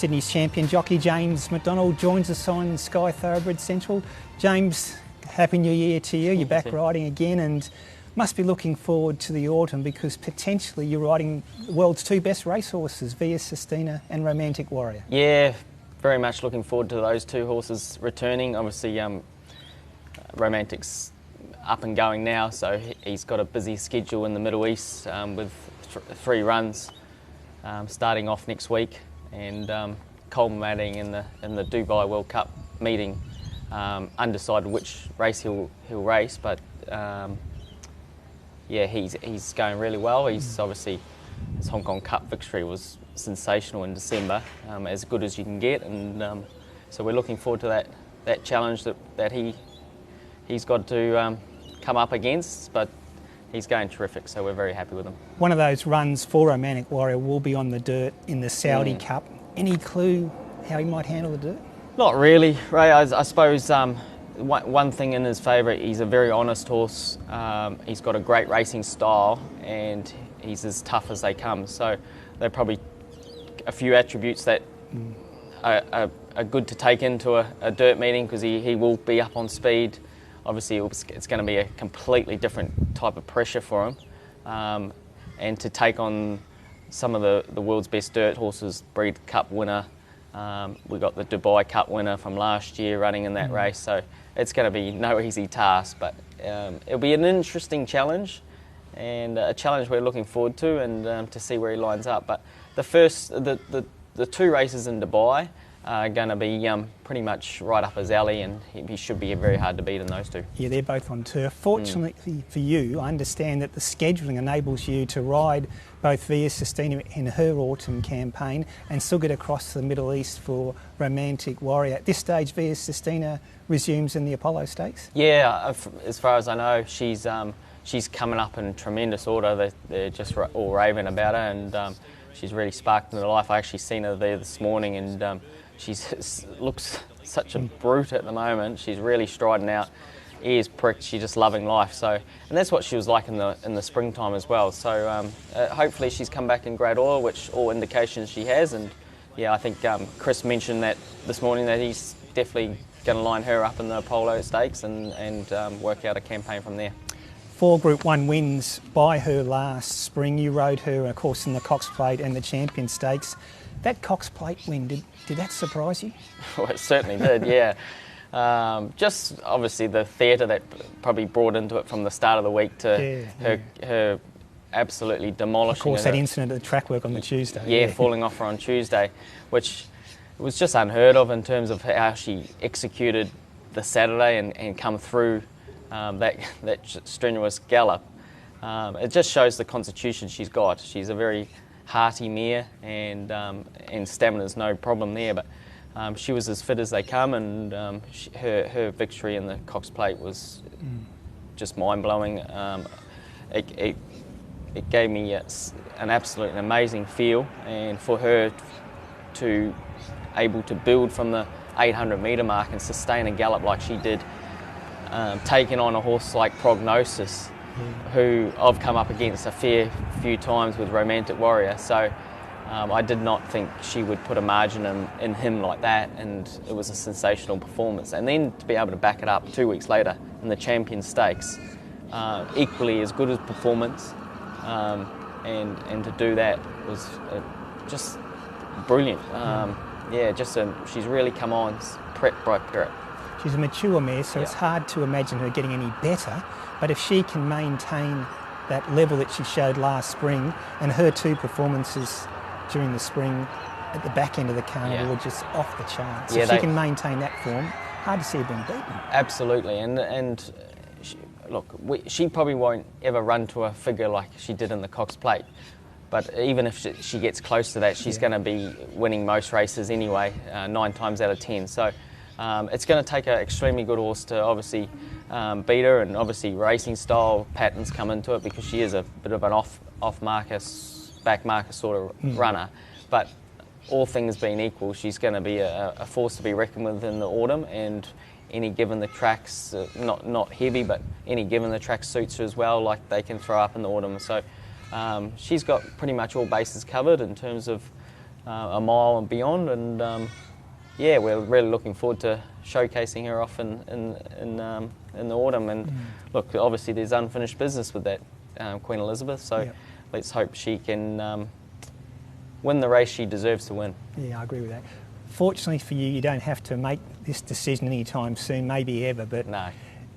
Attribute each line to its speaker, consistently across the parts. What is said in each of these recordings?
Speaker 1: Sydney's champion jockey James McDonald joins us on Sky Thoroughbred Central. James, Happy New Year to you. You're back riding again and must be looking forward to the autumn because potentially you're riding the world's two best racehorses, SISTINA and Romantic Warrior.
Speaker 2: Yeah, very much looking forward to those two horses returning. Obviously, Romantic's up and going now, so he's got a busy schedule in the Middle East with three runs starting off next week and culminating in the Dubai World Cup meeting. Undecided which race he'll race, but yeah, he's going really well. He's obviously, his Hong Kong Cup victory was sensational in December, as good as you can get, and so we're looking forward to that challenge that he's got to come up against, but he's going terrific, so we're very happy with him. One
Speaker 1: of those runs for Romantic Warrior will be on the dirt in the Saudi Cup. Any clue how he might handle the dirt?
Speaker 2: Not really, Ray. I suppose one thing in his favour, he's a very honest horse. He's got a great racing style and he's as tough as they come. So they're probably a few attributes that are good to take into a dirt meeting because he will be up on speed. Obviously, it's going to be a completely different type of pressure for him. And to take on some of the world's best dirt horses, Breed Cup winner, we got the Dubai Cup winner from last year running in that race, so it's going to be no easy task, but it'll be an interesting challenge and a challenge we're looking forward to and to see where he lines up. But the two races in Dubai are going to be pretty much right up his alley, and he should be very hard to beat in those two.
Speaker 1: Yeah, they're both on turf. Fortunately for you, I understand that the scheduling enables you to ride both SISTINA in her autumn campaign and still get across the Middle East for Romantic Warrior. At this stage, SISTINA resumes in the Apollo Stakes?
Speaker 2: Yeah, as far as I know, she's coming up in tremendous order. They're just all raving about her, and she's really sparked into life. I actually seen her there this morning, and she looks such a brute at the moment. She's really striding out, ears pricked. She's just loving life. So, and that's what she was like in the springtime as well. So hopefully she's come back in great order, which all indications she has. And yeah, I think Chris mentioned that this morning that he's definitely going to line her up in the Apollo Stakes and work out a campaign from there.
Speaker 1: 4 Group 1 wins by her last spring. You rode her, of course, in the Cox Plate and the Champion Stakes. That Cox Plate win, did that surprise you?
Speaker 2: Well, it certainly did, yeah. Just obviously the theatre that probably brought into it from the start of the week to her absolutely demolishing.
Speaker 1: Of course, that incident at the track work on the Tuesday.
Speaker 2: Yeah, falling off her on Tuesday, which was just unheard of in terms of how she executed the Saturday and come through that strenuous gallop. It just shows the constitution she's got. She's a very hearty mare, and stamina's no problem there, but she was as fit as they come, and her victory in the Cox Plate was just mind-blowing. It gave me an absolute amazing feel, and for her to able to build from the 800 metre mark and sustain a gallop like she did, taking on a horse like Prognosis, who I've come up against a fair few times with Romantic Warrior, so I did not think she would put a margin in him like that, and it was a sensational performance. And then to be able to back it up 2 weeks later in the Champion Stakes, equally as good as performance, and to do that was just brilliant. She's really come on, prep by prep.
Speaker 1: She's a mature mare, so it's hard to imagine her getting any better. But if she can maintain that level that she showed last spring, and her 2 performances during the spring at the back end of the Carnival were just off the charts. If she can maintain that form, hard to see her being beaten.
Speaker 2: Absolutely, and she probably won't ever run to a figure like she did in the Cox Plate. But even if she gets close to that, she's going to be winning most races anyway, 9 times out of 10. So it's going to take an extremely good horse to obviously beat her, and obviously racing style patterns come into it because she is a bit of an off-marker, back-marker sort of runner. But all things being equal, she's going to be a force to be reckoned with in the autumn, and any given the tracks, not heavy, but any given the track suits her as well, like they can throw up in the autumn. So she's got pretty much all bases covered in terms of a mile and beyond, and yeah, we're really looking forward to showcasing her off in the autumn. And look, obviously there's unfinished business with that Queen Elizabeth, so let's hope she can win the race she deserves to win.
Speaker 1: Yeah, I agree with that. Fortunately for you, you don't have to make this decision anytime soon, maybe ever, but
Speaker 2: no.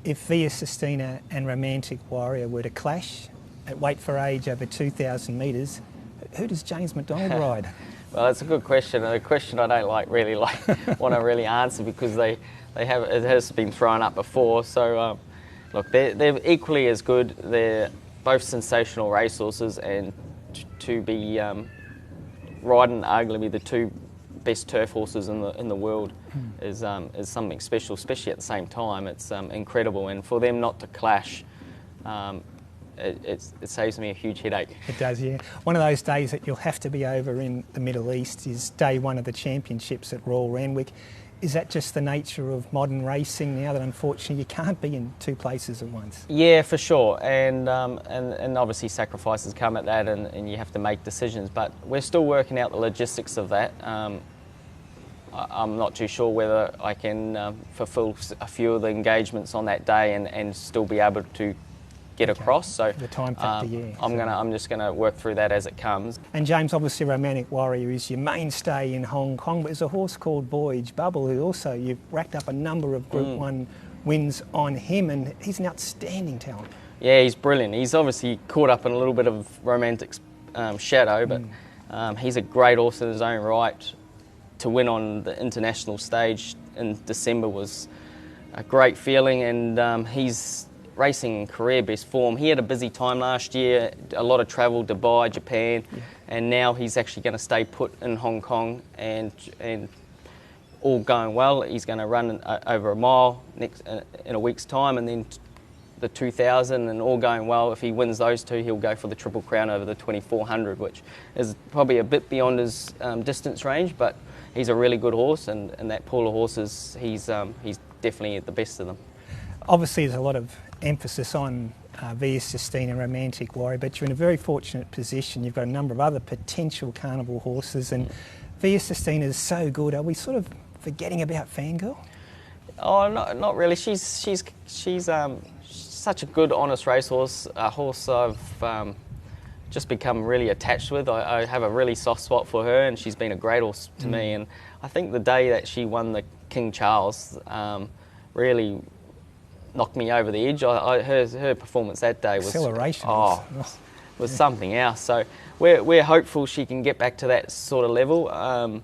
Speaker 1: If Via Sistina and Romantic Warrior were to clash at weight for age over 2,000 metres, who does James McDonald ride?
Speaker 2: Well, that's a good question, a question I don't want to really answer, because it has been thrown up before. So look, they're equally as good. They're both sensational racehorses, and to be riding arguably the two best turf horses in the world is something special, especially at the same time. It's incredible, and for them not to clash, it saves me a huge headache.
Speaker 1: It does, yeah. One of those days that you'll have to be over in the Middle East is day one of the championships at Royal Randwick. Is that just the nature of modern racing now, that unfortunately you can't be in two places at once? Yeah,
Speaker 2: for sure, and obviously sacrifices come at that, and you have to make decisions, but we're still working out the logistics of that. I'm not too sure whether I can fulfil a few of the engagements on that day and still be able to get across. So
Speaker 1: the time factor, yeah.
Speaker 2: I'm just gonna work through that as it comes.
Speaker 1: And James, obviously Romantic Warrior is your mainstay in Hong Kong, but there's a horse called VOYAGE Bubble who also, you've racked up a number of Group 1 wins on him, and he's an outstanding talent.
Speaker 2: Yeah, he's brilliant. He's obviously caught up in a little bit of Romantic's shadow, but he's a great horse in his own right. To win on the international stage in December was a great feeling, and he's racing in career best form. He had a busy time last year, a lot of travel, Dubai, Japan, and now he's actually going to stay put in Hong Kong, and all going well, he's going to run over a mile in a week's time, and then the 2,000, and all going well, if he wins those two, he'll go for the Triple Crown over the 2,400, which is probably a bit beyond his distance range, but he's a really good horse, and that pool of horses, he's definitely the best of them.
Speaker 1: Obviously there's a lot of emphasis on Via Sistina, Romantic Warrior, but you're in a very fortunate position. You've got a number of other potential carnival horses, and Via Sistina is so good. Are we sort of forgetting about Fangirl?
Speaker 2: Oh, not really. She's such a good, honest racehorse, a horse I've just become really attached with. I have a really soft spot for her, and she's been a great horse to me. And I think the day that she won the King Charles really knocked me over the edge. Her performance that day was
Speaker 1: acceleration.
Speaker 2: Was something else. So we're hopeful she can get back to that sort of level.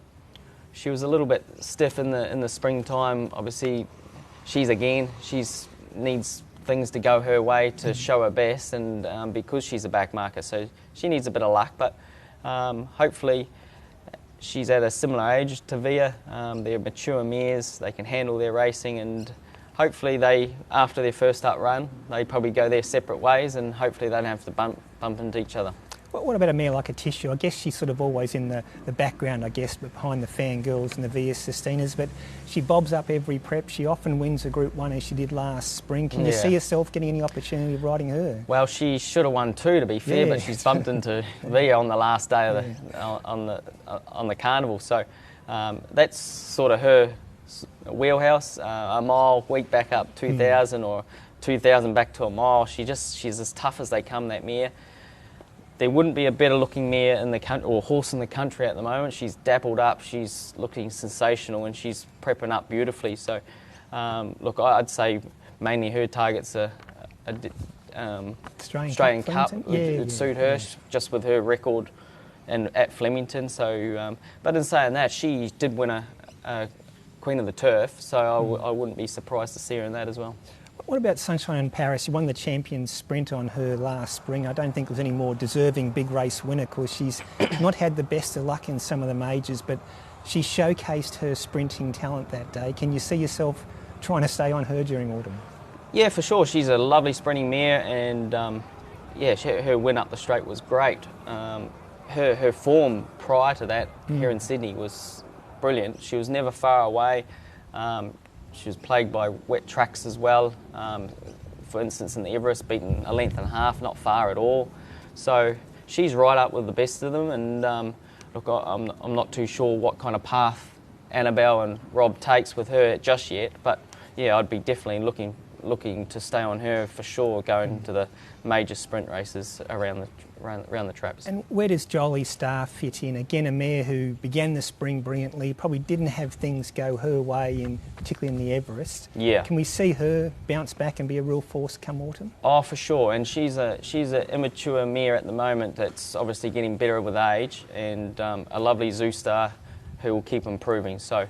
Speaker 2: She was a little bit stiff in the springtime. Obviously, she needs things to go her way to show her best, and because she's a back marker, so she needs a bit of luck. But hopefully, she's at a similar age to Via. They're mature mares; they can handle their racing, and hopefully after their first up run, they probably go their separate ways, and hopefully they don't have to bump into each other.
Speaker 1: What about a mare like a Tissue? I guess she's sort of always in the background, I guess, but behind the Fangirls and the Via Sistinas, but she bobs up every prep. She often wins a Group 1 as she did last spring. Can you see yourself getting any opportunity of riding her?
Speaker 2: Well, she should have won two, to be fair, but she's bumped into Via on the last day of on the carnival. So that's sort of her wheelhouse. A mile, week back up 2,000 or 2,000 back to a mile. She's as tough as they come, that mare. There wouldn't be a better looking mare in the country, or horse in the country at the moment. She's dappled up, she's looking sensational, and she's prepping up beautifully. So, look, I'd say mainly her targets are Australian Cup would suit her, just with her record and at Flemington. So, but in saying that, she did win a Queen of the Turf, so I wouldn't be surprised to see her in that as well.
Speaker 1: What about Sunshine in Paris? You won the Champions Sprint on her last spring. I don't think there's any more deserving big race winner, because she's not had the best of luck in some of the majors, but she showcased her sprinting talent that day. Can you see yourself trying to stay on her during autumn? Yeah,
Speaker 2: for sure. She's a lovely sprinting mare, and her win up the straight was great. Her form prior to that here in Sydney was brilliant. She was never far away. She was plagued by wet tracks as well. For instance, in the Everest, beaten a length and a half, not far at all. So she's right up with the best of them, and look, I'm not too sure what kind of path Annabelle and Rob takes with her just yet, but yeah, I'd be definitely looking to stay on her for sure, going to the major sprint races around the traps.
Speaker 1: And where does Jolly Star fit in? Again, a mare who began the spring brilliantly, probably didn't have things go her way, particularly in the Everest.
Speaker 2: Yeah.
Speaker 1: Can we see her bounce back and be a real force come autumn?
Speaker 2: Oh, for sure. And she's an immature mare at the moment that's obviously getting better with age, and a lovely Zoo Star who will keep improving. So,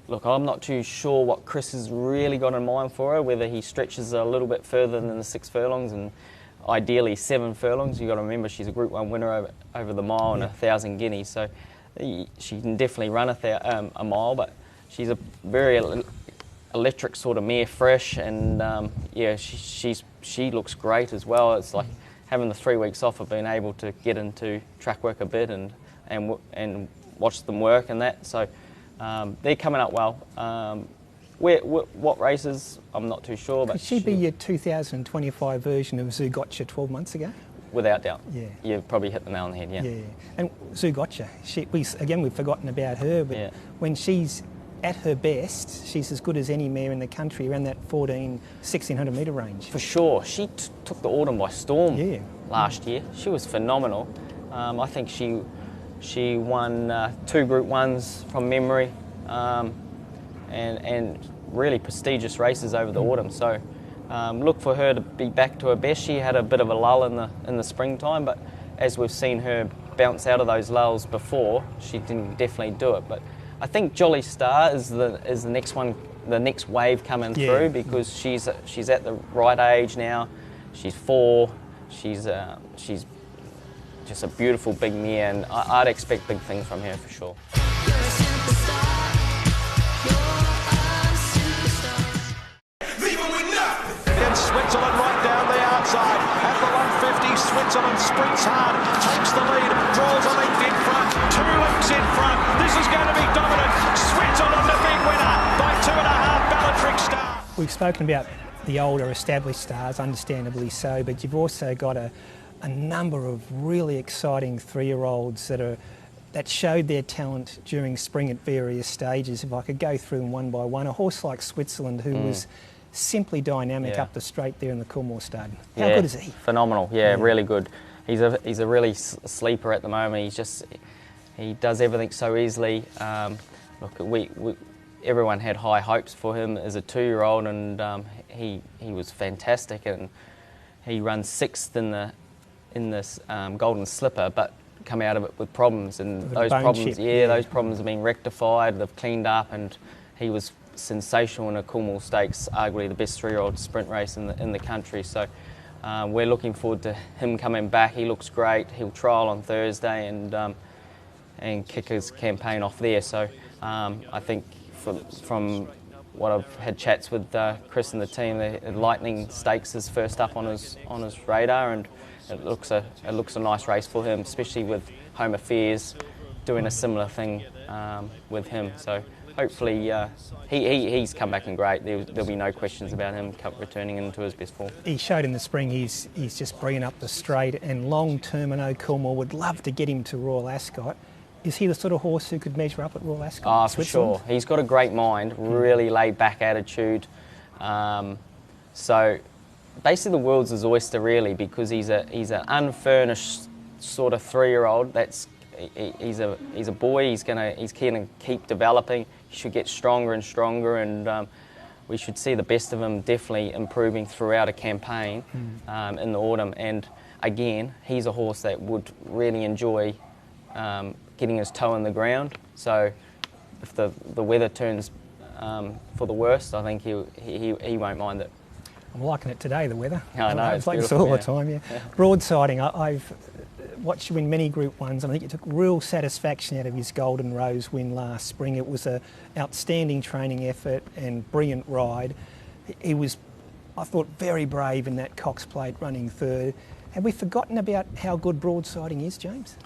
Speaker 2: look, I'm not too sure what Chris has really got in mind for her, whether he stretches a little bit further than the 6 furlongs and ideally 7 furlongs. You've got to remember she's a Group 1 winner over the mile and 1,000 guineas, so she can definitely run a mile, but she's a very electric sort of mare, fresh, and yeah, she looks great as well. It's like having the 3 weeks off of being able to get into track work a bit and watch them work and that. So they're coming up well. What races, I'm not too sure. But
Speaker 1: could she be your 2025 version of Zougotcha 12 months ago?
Speaker 2: Without doubt.
Speaker 1: Yeah.
Speaker 2: You've probably hit the nail on the head, yeah.
Speaker 1: Yeah. And Zougotcha, we've forgotten about her, but when she's at her best, she's as good as any mare in the country around that 1,600 metre range.
Speaker 2: For sure. She took the autumn by storm last year. She was phenomenal. I think she won 2 Group 1s from memory, and really prestigious races over the autumn. So look for her to be back to her best. She had a bit of a lull in the springtime, but as we've seen her bounce out of those lulls before, she didn't definitely do it. But I think Jolly Star is the next one, the next wave coming through, because she's at the right age now. She's 4. She's just a beautiful big mare, and I'd expect big things from her for sure.
Speaker 3: Switzerland right down the outside. At the 150, Switzerland sprints hard, takes the lead, draws a length in front, 2 lengths in front. This is going to be dominant. Switzerland the big winner by 2.5 Bellatrix Star.
Speaker 1: We've spoken about the older established stars, understandably so, but you've also got a number of really exciting 3-year-olds that showed their talent during spring at various stages. If I could go through them one by one, a horse like Switzerland, who was simply dynamic up the straight there in the Coolmore Stud. How good is he?
Speaker 2: Phenomenal, really good. He's a really sleeper at the moment. He does everything so easily. Look, everyone had high hopes for him as a 2-year-old, and he was fantastic, and he runs 6th in this Golden Slipper, but come out of it with problems, and those problems, those problems have been rectified. They've cleaned up, and he was sensational in a Coolmore Stakes, arguably the best 3-year-old sprint race in the country. So we're looking forward to him coming back. He looks great. He'll trial on Thursday and kick his campaign off there. So I think from what I've had chats with Chris and the team, the Lightning Stakes is first up on his radar, and it looks a nice race for him, especially with Home Affairs doing a similar thing with him. So hopefully he's come back in great. There'll be no questions about him returning into his best form.
Speaker 1: He showed in the spring he's just brilliant up the straight, and long term I know Coolmore would love to get him to Royal Ascot. Is he the sort of horse who could measure up at Royal Ascot?
Speaker 2: For sure. He's got a great mind, really laid back attitude. So basically the world's his oyster really, because he's an unfurnished sort of 3-year-old. He's a boy. He's gonna keep developing. He should get stronger and stronger, and we should see the best of him definitely improving throughout a campaign in the autumn. And again, he's a horse that would really enjoy getting his toe in the ground. So if the weather turns for the worst, I think he won't mind it.
Speaker 1: I'm liking it today, the weather.
Speaker 2: I know,
Speaker 1: it's like this all the time, Broadsiding, I've watched you win many Group 1s, and I think you took real satisfaction out of his Golden Rose win last spring. It was an outstanding training effort and brilliant ride. He was, I thought, very brave in that Cox Plate running third. Have we forgotten about how good Broadsiding is, James?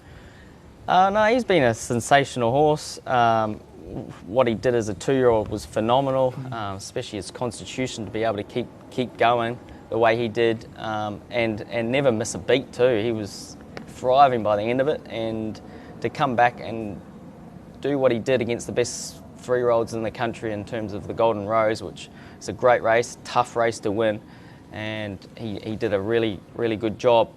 Speaker 2: No, he's been a sensational horse. What he did as a 2-year-old was phenomenal, especially his constitution to be able to keep going the way he did, and never miss a beat too. He was thriving by the end of it, and to come back and do what he did against the best 3-year-olds in the country in terms of the Golden Rose, which is a great race, tough race to win, and he did a really, really good job.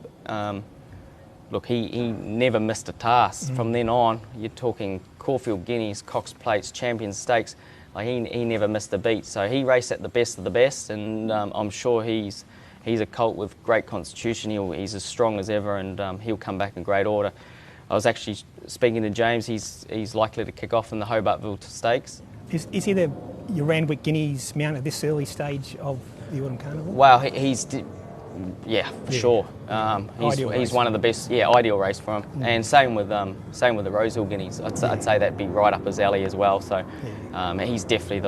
Speaker 2: Look, he never missed a task. From then on, you're talking Caulfield Guineas, Cox Plates, Champions Stakes. Like he never missed a beat. So he raced at the best of the best, and I'm sure he's a colt with great constitution. He's as strong as ever, and he'll come back in great order. I was actually speaking to James. He's likely to kick off in the Hobartville Stakes.
Speaker 1: Is he your Randwick Guineas mount at this early stage of the Autumn Carnival?
Speaker 2: Wow, for sure. He's one of the best. Yeah, ideal race for him. And same with the Rosehill Guineas. I'd say that'd be right up his alley as well. So he's definitely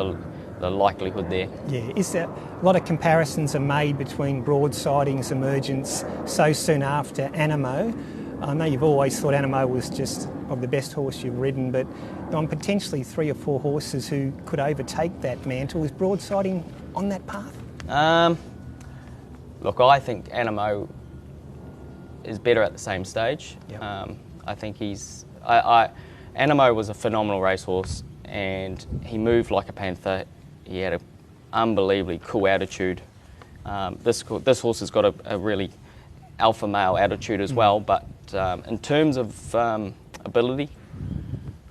Speaker 2: the likelihood there. Yeah,
Speaker 1: is there a lot of comparisons are made between Broadsiding's emergence so soon after Animo? I know you've always thought Animo was just probably the best horse you've ridden, but on potentially 3 or 4 horses who could overtake that mantle. Is Broadsiding on that path?
Speaker 2: Look, I think Animo is better at the same stage.
Speaker 1: Yep.
Speaker 2: I think Animo was a phenomenal racehorse, and he moved like a panther. He had an unbelievably cool attitude. This horse has got a really alpha male attitude as well, but in terms of ability,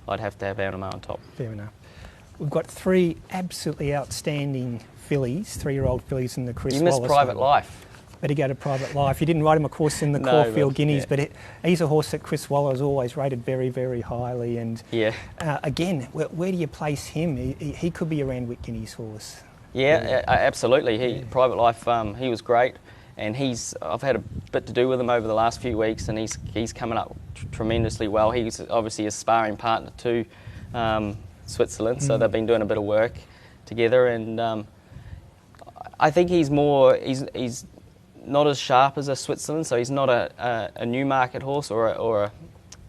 Speaker 2: I'd have to have Animo on top.
Speaker 1: Fair enough. We've got 3 absolutely outstanding fillies, 3-year-old fillies in the Chris Wallace.
Speaker 2: You missed Private Life.
Speaker 1: Better go to Private Life. You didn't ride him, of course, in the Caulfield Guineas, but he's a horse that Chris Wallace always rated very, very highly. And again, where do you place him? He could be a Randwick Guineas horse.
Speaker 2: Yeah, absolutely. Private Life, he was great, and I've had a bit to do with him over the last few weeks, and he's coming up tremendously well. He's obviously a sparring partner to Switzerland, so they've been doing a bit of work together, and I think he's not as sharp as a Switzerland, so he's not a Newmarket horse or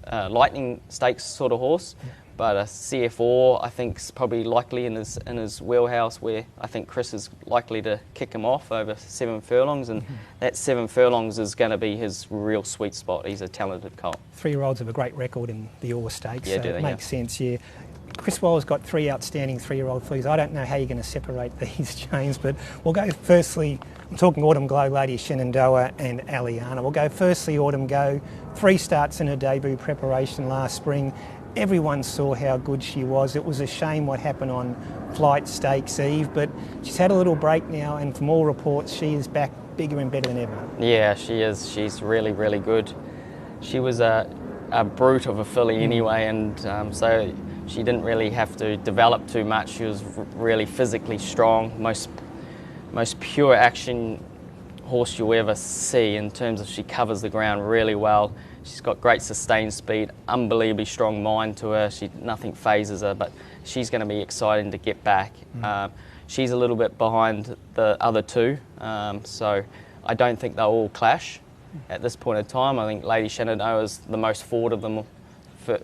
Speaker 2: a Lightning Stakes sort of horse, but a CF4 I think is probably likely in his wheelhouse, where I think Chris is likely to kick him off over 7 furlongs, and that 7 furlongs is going to be his real sweet spot. He's a talented colt. 3-year-olds
Speaker 1: have a great record in the Orr Stakes,
Speaker 2: so
Speaker 1: it makes sense, yeah. Chris Wallace's got 3 outstanding 3-year-old fillies. I don't know how you're going to separate these, James, but we'll go firstly, I'm talking Autumn Glow Lady, Shenandoah and AELIANA. We'll go firstly Autumn Go, 3 starts in her debut preparation last spring. Everyone saw how good she was. It was a shame what happened on Flight Stakes Eve, but she's had a little break now, and from all reports, she is back bigger and better than ever.
Speaker 2: Yeah, she is. She's really, really good. She was a brute of a filly anyway, and so she didn't really have to develop too much. She was really physically strong, most pure action horse you'll ever see in terms of she covers the ground really well. She's got great sustained speed, unbelievably strong mind to her. Nothing phases her, but she's going to be exciting to get back. She's a little bit behind the other 2, so I don't think they'll all clash at this point in time. I think Lady Shenandoah is the most forward of them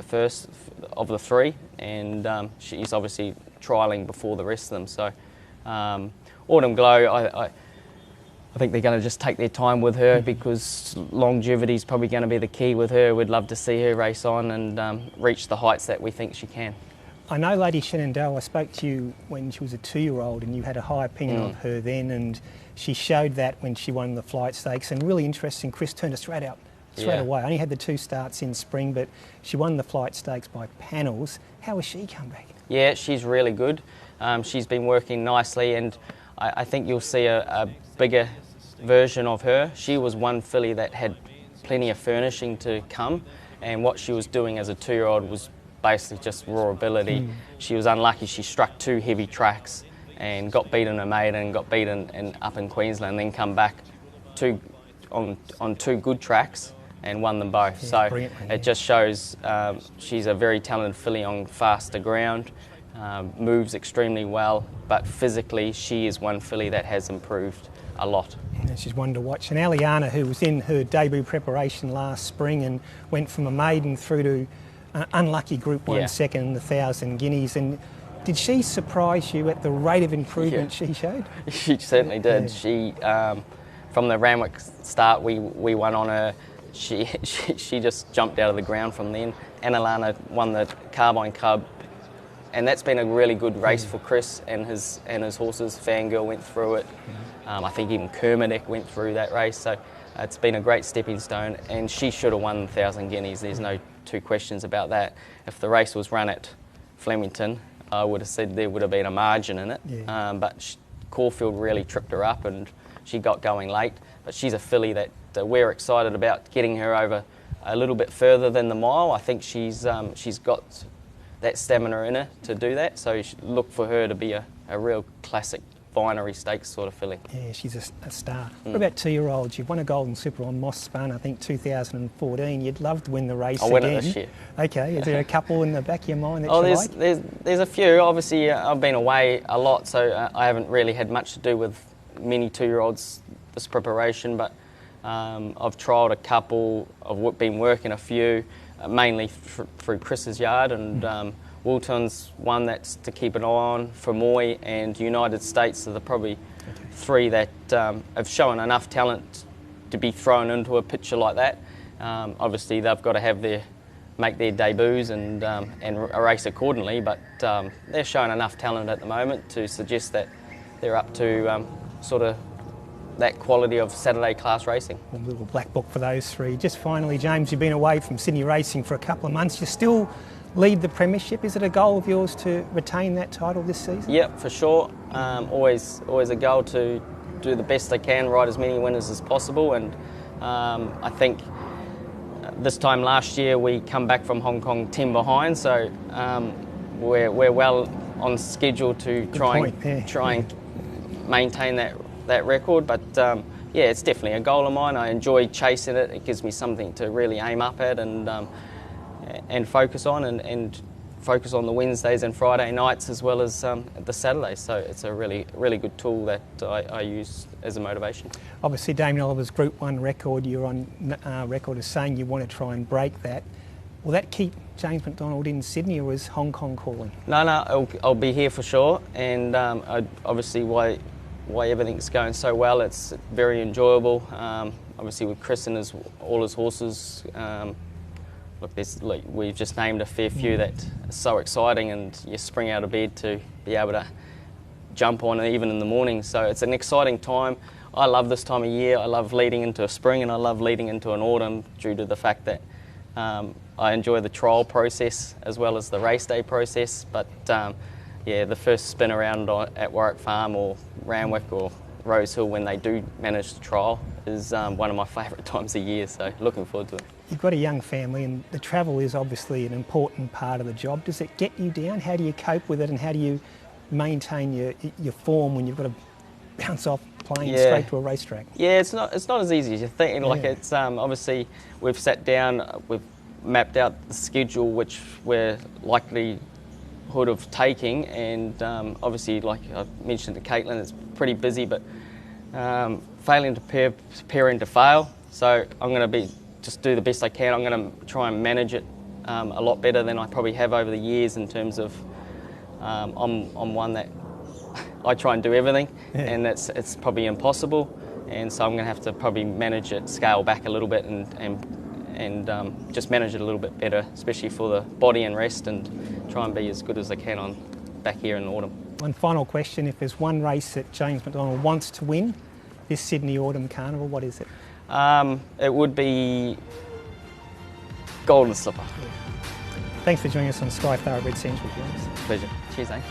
Speaker 2: first of the 3, and she's obviously trialling before the rest of them. So Autumn Glow, I think they're going to just take their time with her, because longevity is probably going to be the key with her. We'd love to see her race on and reach the heights that we think she can.
Speaker 1: I know Lady Shenandoah, I spoke to you when she was a 2-year-old, and you had a high opinion of her then, and she showed that when she won the Flight Stakes. And really interesting, Chris turned her straight away. Only had the 2 starts in spring, but she won the Flight Stakes by panels. How has she come back?
Speaker 2: Yeah, she's really good. She's been working nicely, and I think you'll see a bigger version of her. She was one filly that had plenty of furnishing to come, and what she was doing as a 2-year-old was basically just raw ability. She was unlucky. She struck 2 heavy tracks and got beaten her maiden, got beaten up in Queensland, then come back on 2 good tracks and won them both. Yeah, so it just shows she's a very talented filly on faster ground, moves extremely well, but physically she is one filly that has improved a lot.
Speaker 1: Yeah, she's one to watch. And AELIANA, who was in her debut preparation last spring and went from a maiden through to an unlucky Group 1 second in the 1,000 guineas. And did she surprise you at the rate of improvement she showed?
Speaker 2: She certainly did. She, from the Randwick start, we won on her. she just jumped out of the ground from then. AELIANA won the Carbine Cup, and that's been a really good race for Chris and his horses. FANGIRL went through it. I think even Kermadec went through that race. So it's been a great stepping stone, and she should have won 1,000 guineas. There's no two questions about that. If the race was run at Flemington, I would have said there would have been a margin in it. Yeah. But Caulfield really tripped her up, and she got going late. But she's a filly that we're excited about getting her over a little bit further than the mile. I think she's got that stamina in her to do that. So you should look for her to be a real classic binary stakes sort of filly.
Speaker 1: Yeah, she's a star. What about 2-year-olds? You've won a Golden Super on Moss Spun, I think 2014. You'd love to win the race again.
Speaker 2: I'll win it this year.
Speaker 1: Okay, is there a couple in the back of your mind that you like?
Speaker 2: There's a few. Obviously, I've been away a lot, so I haven't really had much to do with many 2-year-olds this preparation, but I've trialled a couple. I've been working a few, mainly through Chris's yard, and Wilton's one that's to keep an eye on. Fermoy and United States are probably three that have shown enough talent to be thrown into a picture like that. Obviously, they've got to make their debuts and race accordingly, but they're showing enough talent at the moment to suggest that they're up to sort of that quality of Saturday class racing.
Speaker 1: A little black book for those three. Just finally, James, you've been away from Sydney racing for a couple of months. You still lead the premiership. Is it a goal of yours to retain that title this season?
Speaker 2: Yep, for sure. Always a goal to do the best I can, ride as many winners as possible. And I think this time last year we come back from Hong Kong 10 behind, so we're well on schedule to try and maintain that record. But yeah, it's definitely a goal of mine. I enjoy chasing it. It gives me something to really aim up at and focus on, and focus on the Wednesdays and Friday nights as well as the Saturdays. So it's a really good tool that I use as a motivation.
Speaker 1: Obviously, Damien Oliver's Group 1 record, you're on record as saying you want to try and break that. Will that keep James McDonald in Sydney, or is Hong Kong calling?
Speaker 2: No, I'll be here for sure, and obviously why everything's going so well, it's very enjoyable. Obviously with Chris and all his horses, we've just named a fair few that are so exciting, and you spring out of bed to be able to jump on it even in the morning. So it's an exciting time. I love this time of year. I love leading into a spring, and I love leading into an autumn due to the fact that I enjoy the trial process as well as the race day process. But yeah, the first spin around at Warwick Farm or Randwick or Rosehill when they do manage the trial is one of my favourite times of year, so looking forward to it.
Speaker 1: You've got a young family, and the travel is obviously an important part of the job. Does it get you down? How do you cope with it, and how do you maintain your form when you've got to bounce off playing straight to a racetrack?
Speaker 2: Yeah, it's not as easy as you think. Yeah. Like it's obviously we've sat down, we've mapped out the schedule which we're likelihood of taking, and obviously, like I mentioned to Caitlin, it's pretty busy, but failing to preparing to fail. So I'm going to just do the best I can. I'm going to try and manage it a lot better than I probably have over the years, in terms of I'm one that I try and do everything, and it's probably impossible, and so I'm going to have to probably manage it, scale back a little bit, and just manage it a little bit better, especially for the body and rest, and try and be as good as I can back here in the autumn.
Speaker 1: One final question: if there's one race that James McDonald wants to win this Sydney Autumn Carnival, what is it?
Speaker 2: It would be Golden Slipper.
Speaker 1: Thanks for joining us on Sky Thoroughbred Central, James.
Speaker 2: Pleasure. Cheers, eh?